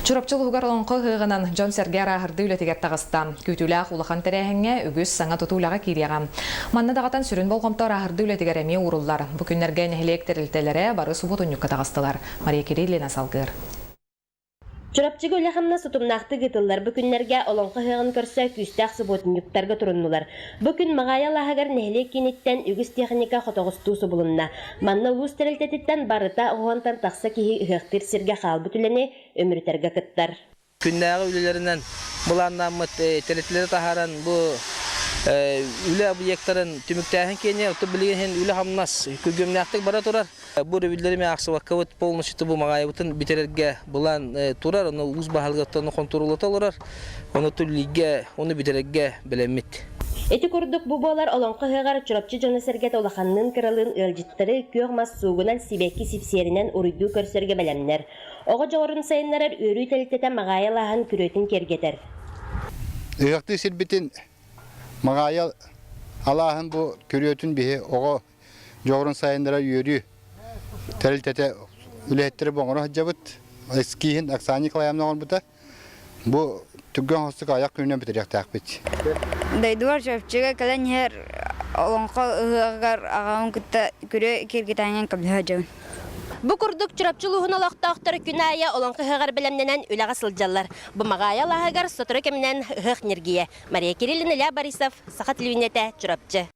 Чурапчы улууһугар олоңхо ыһыаҕынан дьон сэргэ ырааһырдыы үлэтигэр таҕыста. Күтүүлээх улахан тэрэһиҥҥэ үгүс саҥа тутуулаҕа кириэҕа. Манна дагатан сүрүн болгомто ырааһырдыы үлэтигэр эмиэ уруллар. Бу күннэргэ нэһилиэк терилтэлэрэ бары субутунньукка таҕыстылар. Мария Кириллина салгыр. Чурапчы гөлэхамна сутумнақты гытыллар бу күннәргә олоңхо ыһыаҕын көрсө күстәк субутуньюктарга туруннулар. Бу күн магая лаһагар нэһилиэк киниттен үгүс техника хотоҕустуу субулунна. Манна улус терилтетиттен барыта оҕонтан тахса киһи ыһыахтыр сиргэ хаалбы түлэни өмүрүтэргэ кыттар. Күннәгы үлелеринен буланнаммыт терилтелери тахаран бу үле объекттарын түмүктәһин кене ото билген үле хамнас күгөмнәктик бара турар. Бу ревилдерме аксыбаккабыт полностью бу магайбытын битерерге булан турар, оны уз баһалгаттан контроллаталар. Оны түллиге, оны битерерге белемит. Эти курдук бу болар олоңхо ыһыаҕар чурапчы дьоны сэргэ улаханнын кыралын ылжыттары көөх мас суугунан сибекки сипсиеринен урuyдуу көрсөргө белемнер. Ого жогорун сайыннарар өрүй телитете магая лаһан күрөтүн кергетер. Ыһыакты сирбитин магая алаһын бу көрөтүн бихи ого жогорун сайыннарар өрүй телитете үлеттери боңоро хаджабыт. Эскиһин Оксана Клаямнагон бута. Бу түгөн хостук аяк күнүнөн битерек тақпит. Дайдуар чурапчыга калан хер олоңхо ыһыаҕар агаун кытта күрө киргитаанын кабыхажабын. Бу курдук чурапчылыгын олохтоохтор күная олоңхо ыһыаҕар белемненен үлэҕэ сылдьаллар. Бу магая лаһагар сотору кеминен ыһыах нергие. Мария Кириллина, Ля Борисов, Саха телевидениете, Чурапчы.